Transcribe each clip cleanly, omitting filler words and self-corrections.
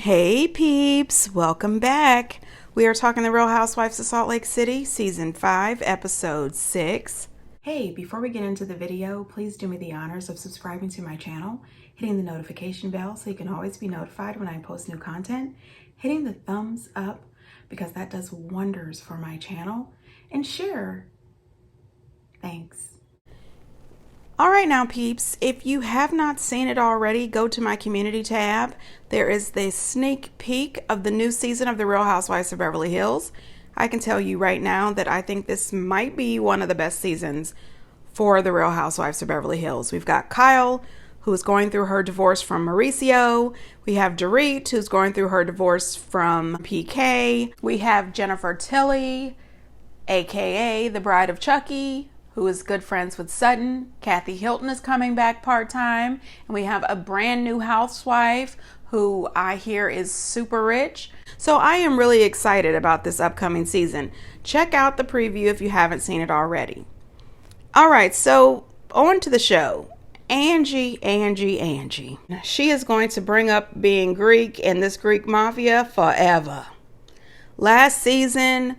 Hey peeps, welcome back. We are talking The Real Housewives of Salt Lake City, Season 5, Episode 6. Hey, before we get into the video, please do me the honors of subscribing to my channel, hitting the notification bell so you can always be notified when I post new content, hitting the thumbs up because that does wonders for my channel, and share. Thanks. All right now peeps, if you have not seen it already, go to my community tab. There is the sneak peek of the new season of The Real Housewives of Beverly Hills. I can tell you right now that I think this might be one of the best seasons for The Real Housewives of Beverly Hills. We've got Kyle, who's going through her divorce from Mauricio. We have Dorit, who's going through her divorce from PK. We have Jennifer Tilly, aka the bride of Chucky, who is good friends with Sutton. Kathy Hilton is coming back part-time. And we have a brand new housewife who I hear is super rich. So I am really excited about this upcoming season. Check out the preview if you haven't seen it already. All right, so on to the show. Angie. She is going to bring up being Greek in this Greek Mafia forever. Last season,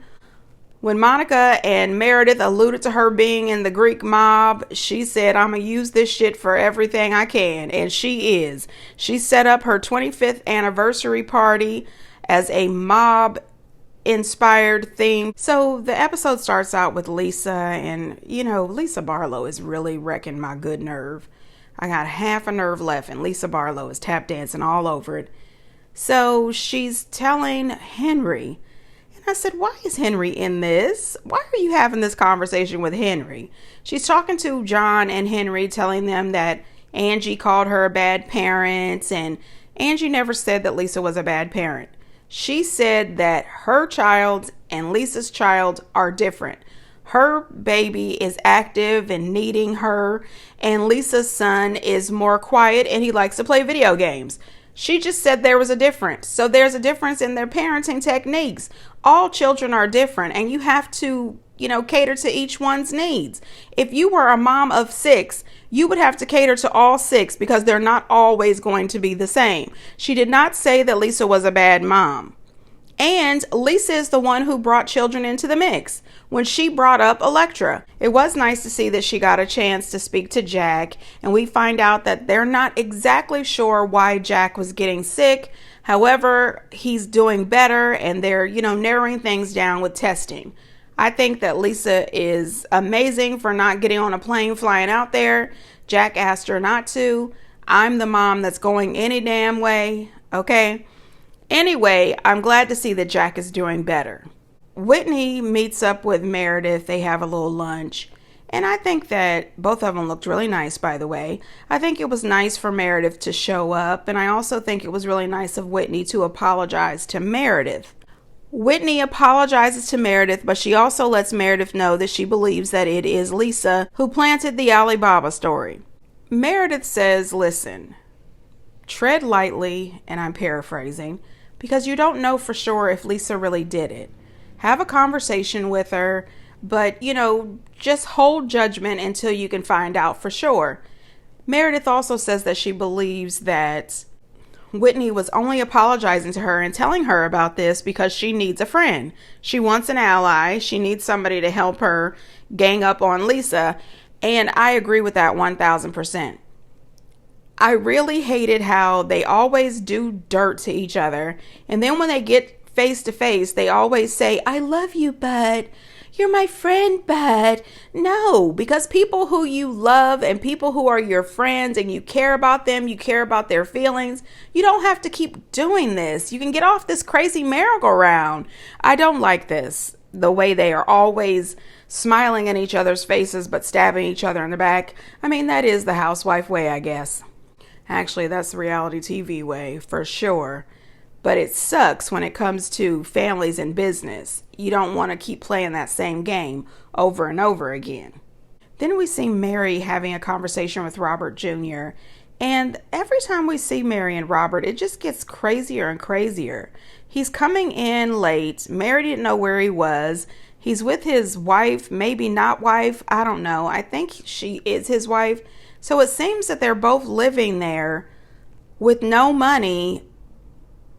when Monica and Meredith alluded to her being in the Greek mob, she said, I'm going to use this shit for everything I can. And she is. She set up her 25th anniversary party as a mob-inspired theme. So the episode starts out with Lisa, and, Lisa Barlow is really wrecking my good nerve. I got half a nerve left, and Lisa Barlow is tap dancing all over it. So she's telling Henry, I said, why is Henry in this? Why are you having this conversation with Henry? She's talking to John and Henry, telling them that Angie called her a bad parent, and Angie never said that Lisa was a bad parent. She said that her child and Lisa's child are different. Her baby is active and needing her, and Lisa's son is more quiet and he likes to play video games. She just said there was a difference. So there's a difference in their parenting techniques. All children are different, and you have to, cater to each one's needs. If you were a mom of 6, you would have to cater to all 6 because they're not always going to be the same. She did not say that Lisa was a bad mom. And Lisa is the one who brought children into the mix when she brought up Electra. It was nice to see that she got a chance to speak to Jack, and we find out that they're not exactly sure why Jack was getting sick. However, he's doing better, and they're, narrowing things down with testing. I think that Lisa is amazing for not getting on a plane flying out there. Jack asked her not to. I'm the mom that's going any damn way, okay? Anyway, I'm glad to see that Jack is doing better. Whitney meets up with Meredith. They have a little lunch. And I think that both of them looked really nice, by the way. I think it was nice for Meredith to show up. And I also think it was really nice of Whitney to apologize to Meredith. Whitney apologizes to Meredith, but she also lets Meredith know that she believes that it is Lisa who planted the Alibaba story. Meredith says, listen, tread lightly, and I'm paraphrasing, because you don't know for sure if Lisa really did it. Have a conversation with her, but, just hold judgment until you can find out for sure. Meredith also says that she believes that Whitney was only apologizing to her and telling her about this because she needs a friend. She wants an ally. She needs somebody to help her gang up on Lisa. And I agree with that 1000%. I really hated how they always do dirt to each other. And then when they get face to face, they always say, I love you, bud. You're my friend, bud. No, because people who you love and people who are your friends and you care about them, you care about their feelings, you don't have to keep doing this. You can get off this crazy merry-go-round. I don't like this. The way they are always smiling in each other's faces but stabbing each other in the back. I mean, that is the housewife way, I guess. Actually, that's the reality TV way, for sure. But it sucks when it comes to families and business. You don't want to keep playing that same game over and over again. Then we see Mary having a conversation with Robert Jr. And every time we see Mary and Robert, it just gets crazier and crazier. He's coming in late. Mary didn't know where he was. He's with his wife, maybe not wife. I don't know. I think she is his wife. So it seems that they're both living there with no money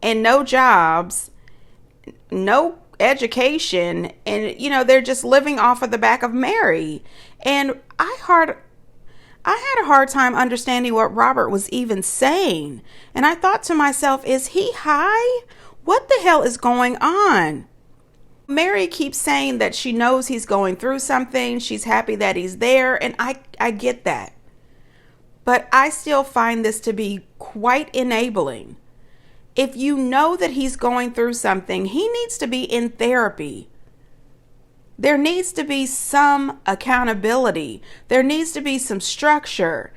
and no jobs, no education, and they're just living off of the back of Mary. And I had a hard time understanding what Robert was even saying. And I thought to myself, is he high? What the hell is going on? Mary keeps saying that she knows he's going through something. She's happy that he's there. And I get that. But I still find this to be quite enabling. If you know that he's going through something, he needs to be in therapy. There needs to be some accountability. There needs to be some structure.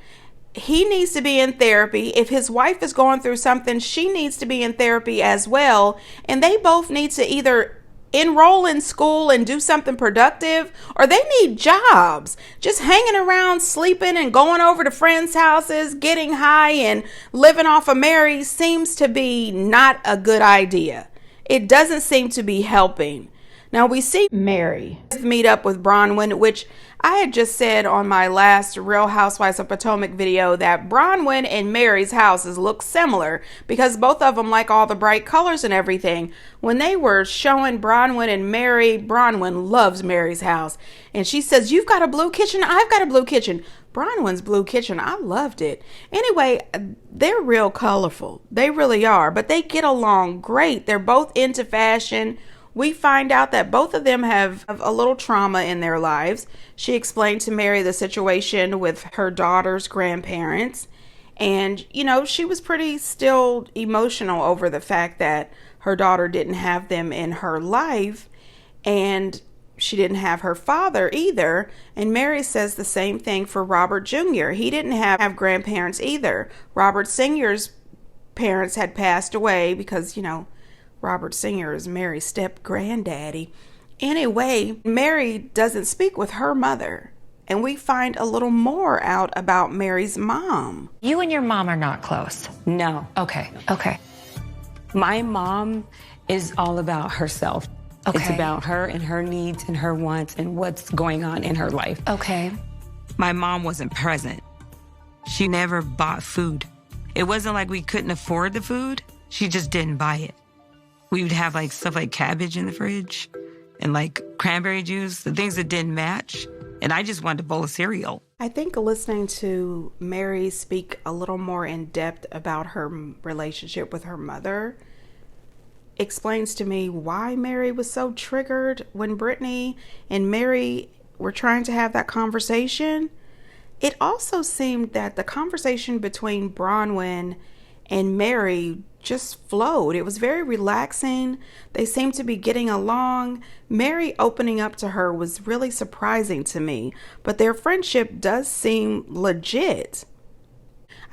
He needs to be in therapy. If his wife is going through something, she needs to be in therapy as well. And they both need to either enroll in school and do something productive, or they need jobs. Just hanging around, sleeping and going over to friends' houses, getting high and living off of Mary seems to be not a good idea. It doesn't seem to be helping. Now we see Mary meet up with Bronwyn, which I had just said on my last Real Housewives of Potomac video that Bronwyn and Mary's houses look similar because both of them like all the bright colors and everything. When they were showing Bronwyn and Mary, Bronwyn loves Mary's house. And she says, "You've got a blue kitchen, I've got a blue kitchen." Bronwyn's blue kitchen, I loved it. Anyway, they're real colorful. They really are, but they get along great. They're both into fashion. We find out that both of them have a little trauma in their lives. She explained to Mary the situation with her daughter's grandparents. And, she was pretty still emotional over the fact that her daughter didn't have them in her life. And she didn't have her father either. And Mary says the same thing for Robert Jr. He didn't have grandparents either. Robert Sr.'s parents had passed away because, Robert Sr. is Mary's step-granddaddy. Anyway, Mary doesn't speak with her mother. And we find a little more out about Mary's mom. You and your mom are not close? No. Okay. My mom is all about herself. Okay. It's about her and her needs and her wants and what's going on in her life. Okay. My mom wasn't present. She never bought food. It wasn't like we couldn't afford the food. She just didn't buy it. We would have stuff like cabbage in the fridge and cranberry juice, the things that didn't match. And I just wanted a bowl of cereal. I think listening to Mary speak a little more in depth about her relationship with her mother explains to me why Mary was so triggered when Brittany and Mary were trying to have that conversation. It also seemed that the conversation between Bronwyn and Mary just flowed. It was very relaxing. They seemed to be getting along. Mary opening up to her was really surprising to me, but their friendship does seem legit.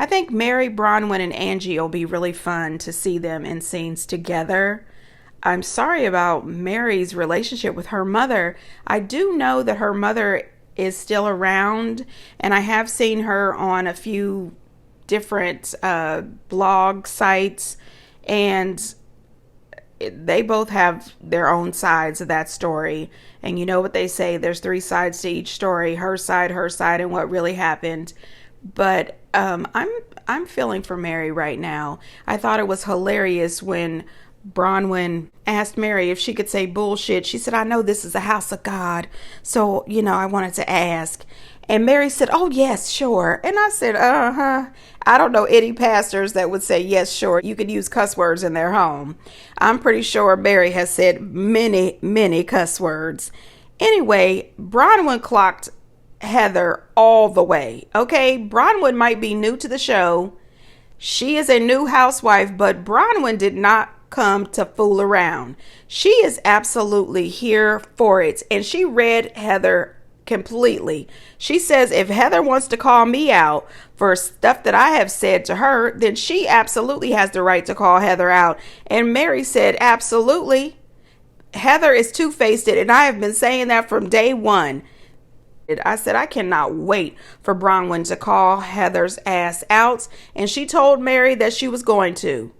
I think Mary, Bronwyn, and Angie will be really fun to see them in scenes together. I'm sorry about Mary's relationship with her mother. I do know that her mother is still around, and I have seen her on a few different blog sites, and they both have their own sides of that story. And you know what they say, there's 3 sides to each story: her side, and what really happened. But I'm feeling for Mary right now. I thought it was hilarious when Bronwyn asked Mary if she could say bullshit. She said, "I know this is a house of God, so I wanted to ask." And Mary said, "Oh, yes, sure." And I said, I don't know any pastors that would say, "Yes, sure." You could use cuss words in their home. I'm pretty sure Mary has said many, many cuss words. Anyway, Bronwyn clocked Heather all the way. Okay, Bronwyn might be new to the show. She is a new housewife, but Bronwyn did not come to fool around. She is absolutely here for it. And she read Heather completely. She says, if Heather wants to call me out for stuff that I have said to her, then she absolutely has the right to call Heather out. And Mary said, absolutely. Heather is two-faced, and I have been saying that from day one. I said, I cannot wait for Bronwyn to call Heather's ass out. And she told Mary that she was going to.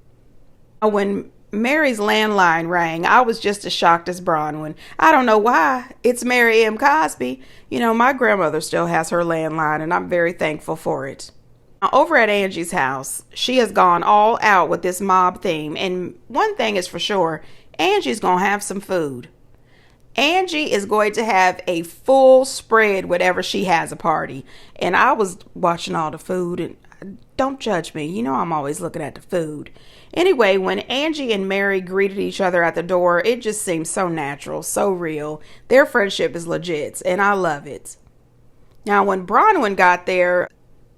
When Mary's landline rang, I was just as shocked as Bronwyn. I don't know why. It's Mary M. Cosby. My grandmother still has her landline, and I'm very thankful for it. Now, over at Angie's house, she has gone all out with this mob theme. And one thing is for sure, Angie's going to have some food. Angie is going to have a full spread whenever she has a party. And I was watching all the food, and don't judge me. You know I'm always looking at the food. Anyway, when Angie and Mary greeted each other at the door, it just seemed so natural, so real. Their friendship is legit, and I love it. Now, when Bronwyn got there,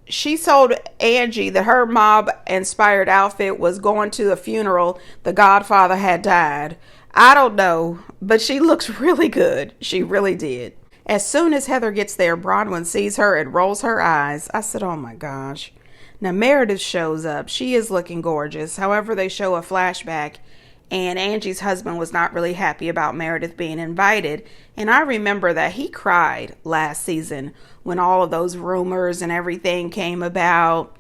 she told Angie that her mob-inspired outfit was going to a funeral the Godfather had died. I don't know, but she looks really good. She really did. As soon as Heather gets there, Bronwyn sees her and rolls her eyes. I said, oh my gosh. Now Meredith shows up. She is looking gorgeous. However, they show a flashback, and Angie's husband was not really happy about Meredith being invited. And I remember that he cried last season when all of those rumors and everything came about.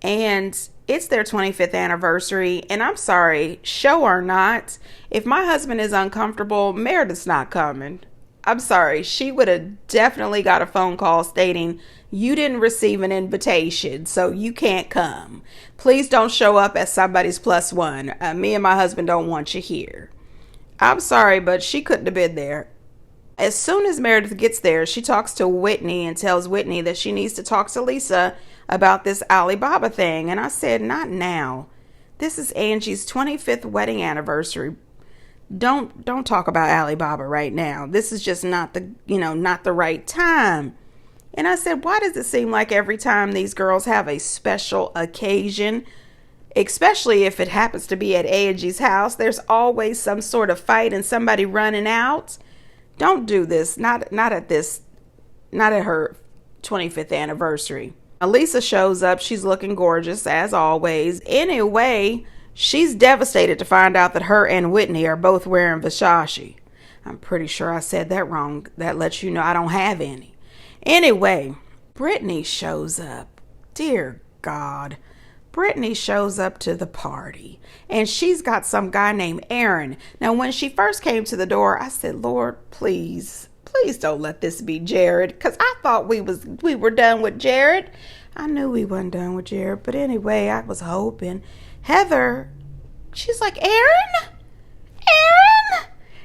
And it's their 25th anniversary. And I'm sorry, show or not, if my husband is uncomfortable, Meredith's not coming. I'm sorry. She would have definitely got a phone call stating, you didn't receive an invitation, so you can't come. Please don't show up as somebody's plus one. Me and my husband don't want you here. I'm sorry, but she couldn't have been there. As soon as Meredith gets there, she talks to Whitney and tells Whitney that she needs to talk to Lisa about this Alibaba thing. And I said, not now. This is Angie's 25th wedding anniversary. Don't talk about Alibaba right now. This is just not the right time. And I said, why does it seem like every time these girls have a special occasion, especially if it happens to be at Angie's house, there's always some sort of fight and somebody running out? Don't do this. Not at her 25th anniversary. Lisa shows up. She's looking gorgeous as always. Anyway, she's devastated to find out that her and Whitney are both wearing Versace. I'm pretty sure I said that wrong. That lets you know I don't have any. Anyway, Brittany shows up. Dear God. Brittany shows up to the party, and she's got some guy named Aaron. Now, when she first came to the door, I said, Lord, please don't let this be Jared, because I thought we were done with Jared. I knew we wasn't done with Jared, but anyway, I was hoping. Heather, she's like, Aaron?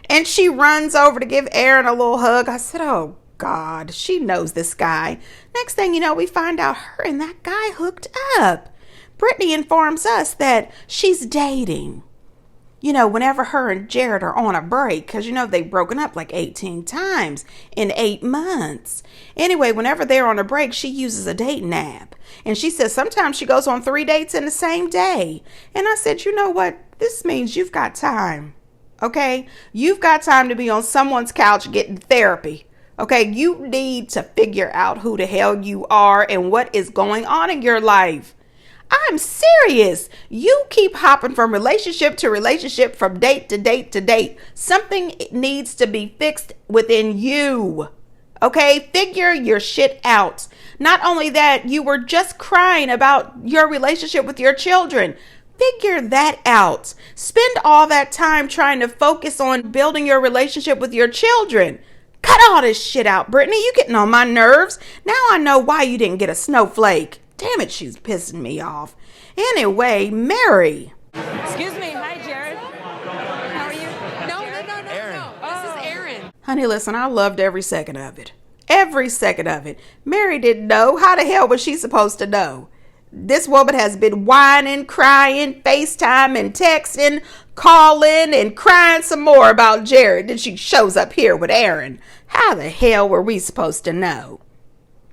And she runs over to give Aaron a little hug. I said, oh, God, she knows this guy. Next thing you know, we find out her and that guy hooked up. Brittany informs us that she's dating. Whenever her and Jared are on a break, because they've broken up like 18 times in 8 months. Anyway, whenever they're on a break, she uses a dating app. And she says sometimes she goes on 3 dates in the same day. And I said, you know what? This means you've got time. Okay? You've got time to be on someone's couch getting therapy. Okay? You need to figure out who the hell you are and what is going on in your life. I'm serious. You keep hopping from relationship to relationship, from date to date to date. Something needs to be fixed within you. Okay? Figure your shit out. Not only that, you were just crying about your relationship with your children. Figure that out. Spend all that time trying to focus on building your relationship with your children. Cut all this shit out, Brittany. You getting on my nerves. Now I know why you didn't get a snowflake. Damn it, she's pissing me off. Anyway, Mary. Excuse me. Hi, Jared. How are you? No. Aaron. No. This is Aaron. Honey, listen, I loved every second of it. Every second of it. Mary didn't know. How the hell was she supposed to know? This woman has been whining, crying, FaceTiming, texting, calling, and crying some more about Jared. Then she shows up here with Aaron. How the hell were we supposed to know?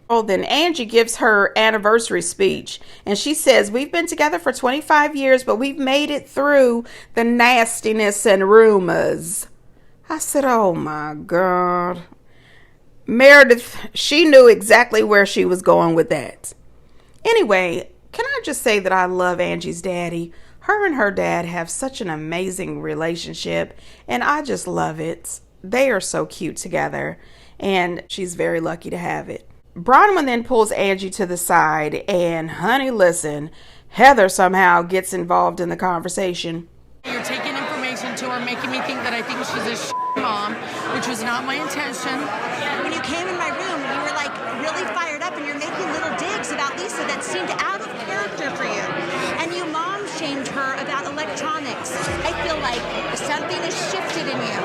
Oh, then Angie gives her anniversary speech, and she says, we've been together for 25 years, but we've made it through the nastiness and rumors. I said, oh my God. Meredith, she knew exactly where she was going with that. Anyway, can I just say that I love Angie's daddy? Her and her dad have such an amazing relationship, and I just love it. They are so cute together, and she's very lucky to have it. Bronwyn then pulls Angie to the side, and honey, listen, Heather somehow gets involved in the conversation. You're taking information to her, making me think that I think she's a mom, which was not my intention. When you came in my room, you were like really fired up and you're making little digs about Lisa that that seemed out of character for you. And you mom shamed her about electronics. I feel like something has shifted in you,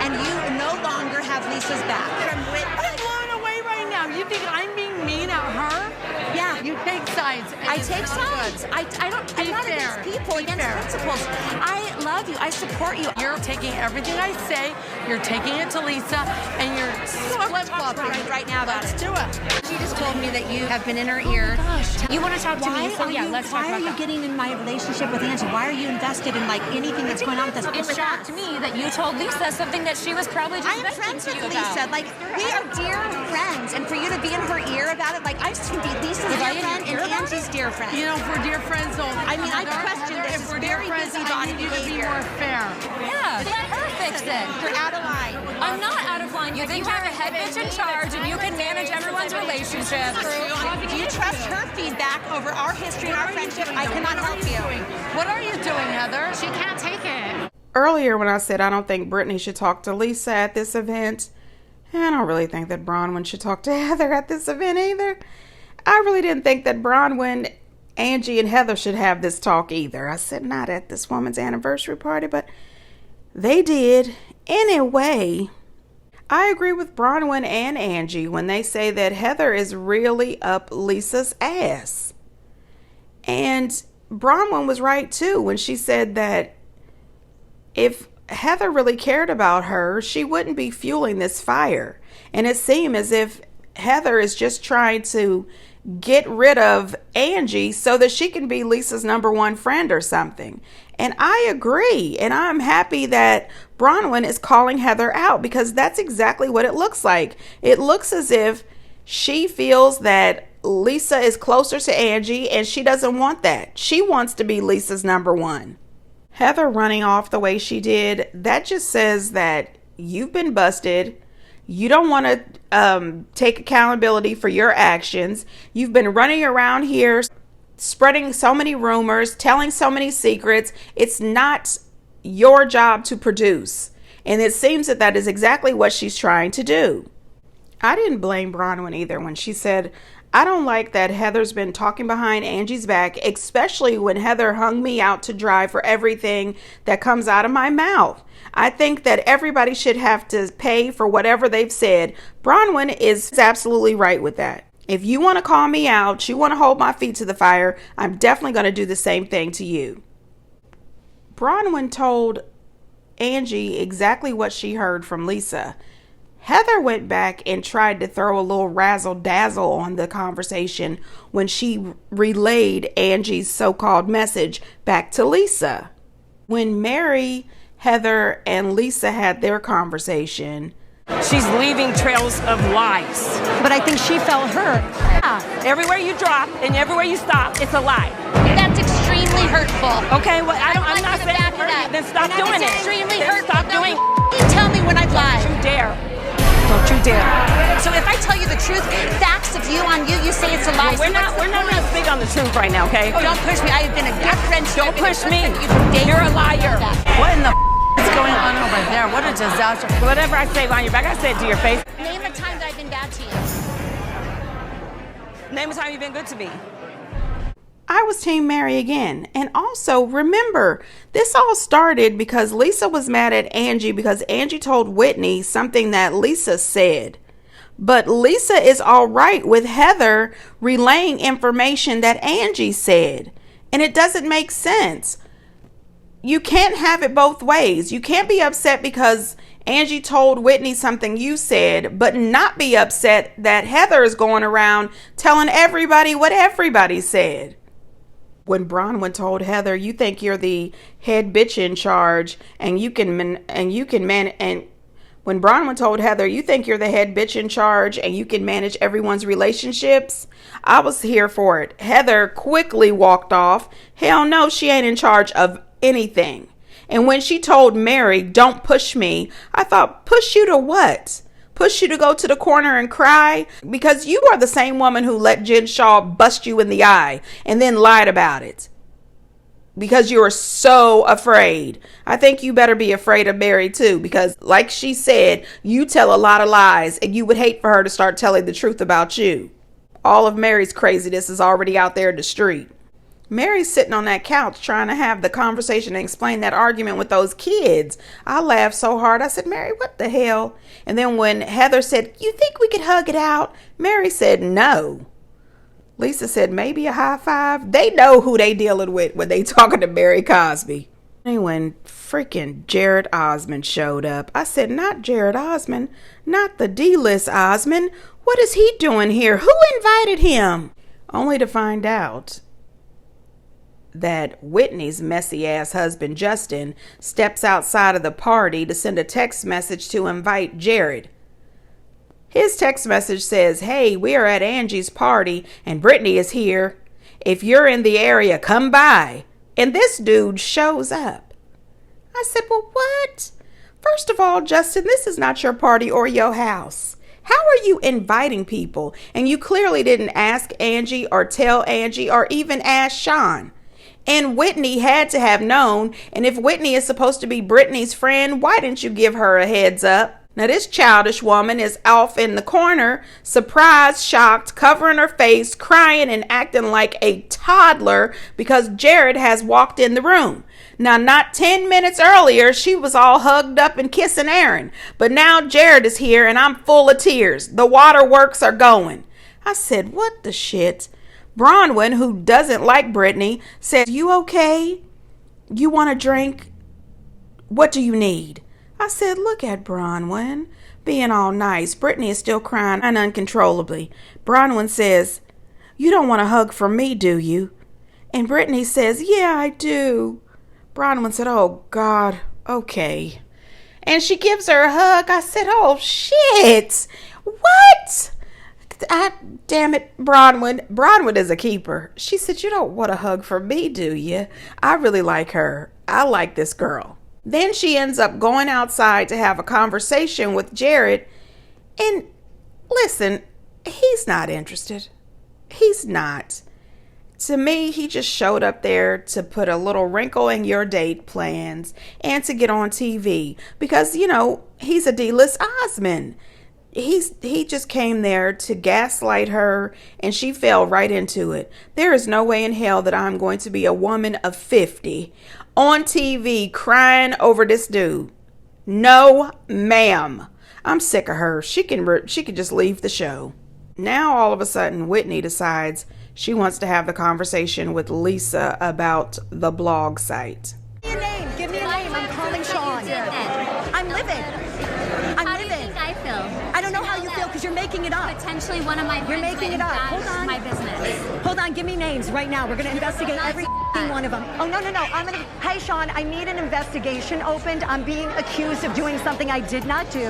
and you no longer have Lisa's back. I'm blown away right now. You think I'm being mean at her? Yeah. You take sides. I take sides. I'm not against people, against principles. I love you. I support you. You're taking everything I say, you're taking it to Lisa, and you're flip-flopping right now about Let's it. do it. She just told me that you have been in her ear. You want to talk to me? So yeah, let's talk Why about are you that. getting in my relationship with Angie? Why are you invested in like anything that's going on with us? It shocked me that you told Lisa something that she was probably just I am venting friends to with you Lisa. about. Like, we are dear friends. And for you to be in her ear about it, like, I just can be Lisa's Was I dear in friend your and ear about Angie's dear friend. You know, if we're dear friends, though, I mean, I question this. If It's we're dear very friends, I busybody need you to be behavior. more fair. Yeah, let her fix it. You're out of line. I'm not out of line. You think you're a head bitch in charge and you can manage everyone's relationships. If you trust her feedback over our history and our friendship, I cannot help you. What are you doing, Heather? She can't take it. Earlier when I said I don't think Brittany should talk to Lisa at this event, and I don't really think that Bronwyn should talk to Heather at this event either. I really didn't think that Bronwyn, Angie, and Heather should have this talk either. I said not at this woman's anniversary party, but they did. Anyway, I agree with Bronwyn and Angie when they say that Heather is really up Lisa's ass. And Bronwyn was right too when she said that if Heather really cared about her, she wouldn't be fueling this fire. And it seemed as if Heather is just trying to get rid of Angie so that she can be Lisa's number one friend or something. And I agree. And I'm happy that Bronwyn is calling Heather out because that's exactly what it looks like. It looks as if she feels that Lisa is closer to Angie and she doesn't want that. She wants to be Lisa's number one. Heather running off the way she did, that just says that you've been busted. You don't want to take accountability for your actions. You've been running around here spreading so many rumors, telling so many secrets. It's not your job to produce. And it seems that that is exactly what she's trying to do. I didn't blame Bronwyn either when she said, I don't like that Heather's been talking behind Angie's back, especially when Heather hung me out to dry for everything that comes out of my mouth. I think that everybody should have to pay for whatever they've said. Bronwyn is absolutely right with that. If you want to call me out, you want to hold my feet to the fire, I'm definitely going to do the same thing to you. Bronwyn told Angie exactly what she heard from Lisa. Heather went back and tried to throw a little razzle-dazzle on the conversation when she relayed Angie's so-called message back to Lisa. When Mary, Heather, and Lisa had their conversation, she's leaving trails of lies. But I think she felt hurt. Everywhere you drop and everywhere you stop, it's a lie. That's extremely hurtful. Okay, well, I'm not saying back it up. then stop doing it. Extremely Then hurtful. stop doing it. You tell me when I've lied. Don't you dare. Don't you dare. So if I tell you the truth, facts of you on you, you say it's a lie. We're not going to speak on the truth right now, okay? Oh, don't push me. I have been a good friend. Don't push me. You're a liar. What in the is going on over there? What a disaster. Whatever I say behind your back, I say it to your face. Name a time that I've been bad to you. Name a time you've been good to me. I was Team Mary again. And also, remember, this all started because Lisa was mad at Angie because Angie told Whitney something that Lisa said. But Lisa is all right with Heather relaying information that Angie said. And it doesn't make sense. You can't have it both ways. You can't be upset because Angie told Whitney something you said, but not be upset that Heather is going around telling everybody what everybody said. When Bronwyn told Heather, you think you're the head bitch in charge and when Bronwyn told Heather, you think you're the head bitch in charge and you can manage everyone's relationships, I was here for it. Heather quickly walked off. Hell no, she ain't in charge of anything. And when she told Mary, don't push me, I thought, push you to what? Push you to go to the corner and cry? Because you are the same woman who let Jen Shaw bust you in the eye and then lied about it. Because you are so afraid. I think you better be afraid of Mary too. Because like she said, you tell a lot of lies and you would hate for her to start telling the truth about you. All of Mary's craziness is already out there in the street. Mary's sitting on that couch trying to have the conversation and explain that argument with those kids. I laughed so hard. I said, Mary, what the hell? And then when Heather said, you think we could hug it out? Mary said, no. Lisa said, maybe a high five. They know who they dealing with when they talking to Mary Cosby. And when freaking Jared Osmond showed up, I said, not Jared Osmond, not the D-list Osmond. What is he doing here? Who invited him? Only to find out that Whitney's messy ass husband Justin steps outside of the party to send a text message to invite Jared. His text message says, hey, we are at Angie's party and Brittany is here. If you're in the area, come by. And this dude shows up. I said, well, what? First of all, Justin, this is not your party or your house. How are you inviting people? And you clearly didn't ask Angie or tell Angie or even ask Sean. And Whitney had to have known. And if Whitney is supposed to be Brittany's friend, why didn't you give her a heads up? Now, this childish woman is off in the corner, surprised, shocked, covering her face, crying and acting like a toddler because Jared has walked in the room. Now, not 10 minutes earlier, she was all hugged up and kissing Aaron. But now Jared is here and I'm full of tears. The waterworks are going. I said, what the shit? Bronwyn, who doesn't like Brittany, said, you okay? You want a drink? What do you need? I said, look at Bronwyn, being all nice. Brittany is still crying uncontrollably. Bronwyn says, you don't want a hug from me, do you? And Brittany says, yeah, I do. Bronwyn said, oh, God, okay. And she gives her a hug. I said, oh, shit. What? Damn it, Bronwyn. Bronwyn is a keeper. She said, you don't want a hug from me, do you? I really like her. I like this girl. Then she ends up going outside to have a conversation with Jared. And listen, he's not interested. He's not. To me, he just showed up there to put a little wrinkle in your date plans and to get on TV because, you know, he's a D-list Osmond. He just came there to gaslight her and she fell right into it. There is no way in hell that I'm going to be a woman of 50 on TV crying over this dude. No, ma'am. I'm sick of her. She can just leave the show. Now all of a sudden Whitney decides she wants to have the conversation with Lisa about the blog site. Give me a name. Give me a name. I'm calling Sean. I'm livid. How do you think I feel? I don't know how you feel because you're making it up. Potentially one of my friends. You're making it up. Hold on. My business. Hold on. Give me names right now. We're going to investigate every one of them. Oh, no. Hey, Sean, I need an investigation opened. I'm being accused of doing something I did not do.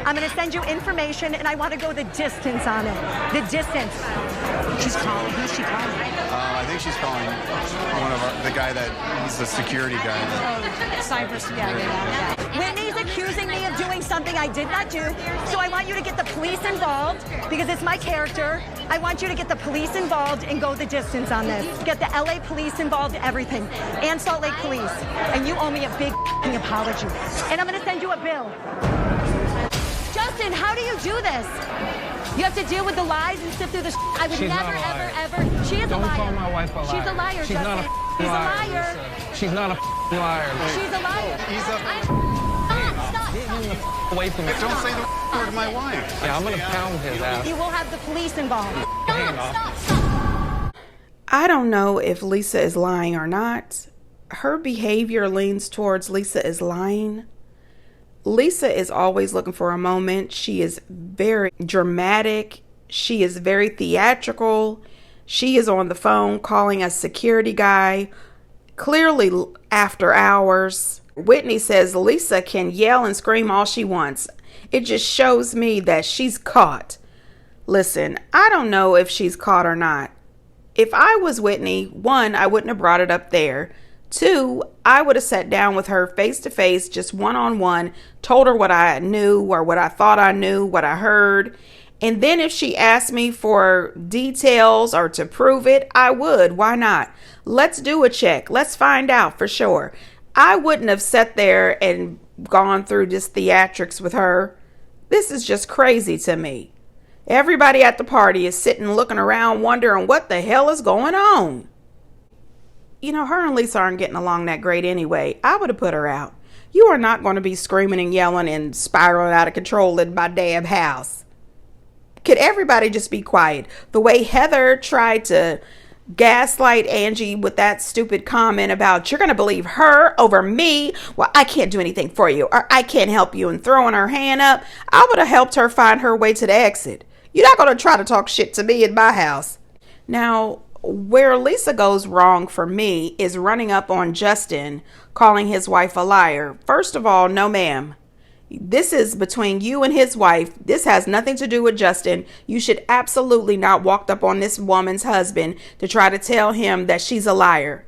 I'm going to send you information, and I want to go the distance on it. The distance. She's calling. Who's she calling? I think she's calling the guy he's the security guy. Yeah. Whitney's accusing me of doing something I did not do, so I want you to get the police involved because it's my character. I want you to get the police involved and go the distance on this. Get the LA police involved, everything, and Salt Lake police. And you owe me a big apology. And I'm going to send you a bill. Justin, how do you do this? You have to deal with the lies and sift through the I would never, ever. She is a liar. Don't call my wife a liar. She's a liar, She's Justin. not a He's liar. a liar. She's not a liar. She's a liar. Stop. Get him the away from me. Don't say the word to my wife. Yeah, I'm gonna pound his ass. You will have the police involved. Stop. I don't know if Lisa is lying or not. Her behavior leans towards Lisa is lying. Lisa is always looking for a moment. She is very dramatic. She is very theatrical. She is on the phone calling a security guy, clearly after hours. Whitney says Lisa can yell and scream all she wants. It just shows me that she's caught. Listen, I don't know if she's caught or not. If I was Whitney, 1, I wouldn't have brought it up there. 2, I would have sat down with her face to face, just one-on-one, told her what I knew or what I thought I knew, what I heard. And then if she asked me for details or to prove it, I would. Why not? Let's do a check. Let's find out for sure. I wouldn't have sat there and gone through this theatrics with her. This is just crazy to me. Everybody at the party is sitting looking around wondering what the hell is going on. You know, her and Lisa aren't getting along that great anyway. I would have put her out. You are not going to be screaming and yelling and spiraling out of control in my damn house. Could everybody just be quiet? The way Heather tried to gaslight Angie with that stupid comment about you're going to believe her over me. Well, I can't do anything for you, or I can't help you, and throwing her hand up. I would have helped her find her way to the exit. You're not going to try to talk shit to me in my house. Now, where Lisa goes wrong for me is running up on Justin, calling his wife a liar. First of all, no ma'am. This is between you and his wife. This has nothing to do with Justin. You should absolutely not walk up on this woman's husband to try to tell him that she's a liar.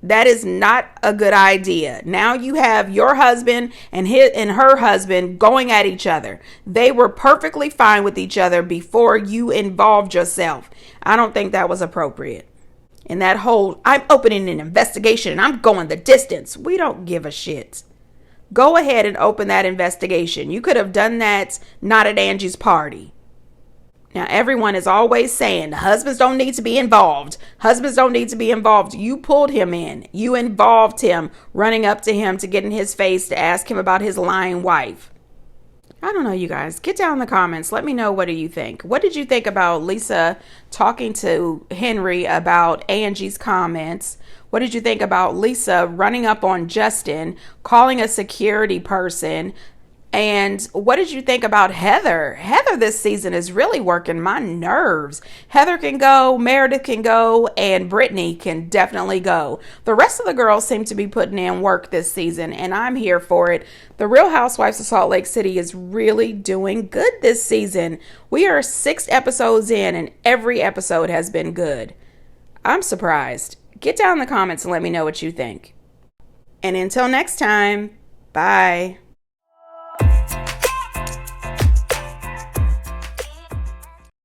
That is not a good idea. Now you have your husband and her husband going at each other. They were perfectly fine with each other before you involved yourself. I don't think that was appropriate. And that whole, I'm opening an investigation and I'm going the distance. We don't give a shit. Go ahead and open that investigation. You could have done that not at Angie's party. Now, everyone is always saying the husbands don't need to be involved. Husbands don't need to be involved. You pulled him in. You involved him, running up to him to get in his face to ask him about his lying wife. I don't know, you guys. Get down in the comments. Let me know, what do you think? What did you think about Lisa talking to Henry about Angie's comments? What did you think about Lisa running up on Justin, calling a security person? And what did you think about Heather? Heather this season is really working my nerves. Heather can go, Meredith can go, and Brittany can definitely go. The rest of the girls seem to be putting in work this season, and I'm here for it. The Real Housewives of Salt Lake City is really doing good this season. We are 6 episodes in, and every episode has been good. I'm surprised. Get down in the comments and let me know what you think. And until next time, bye.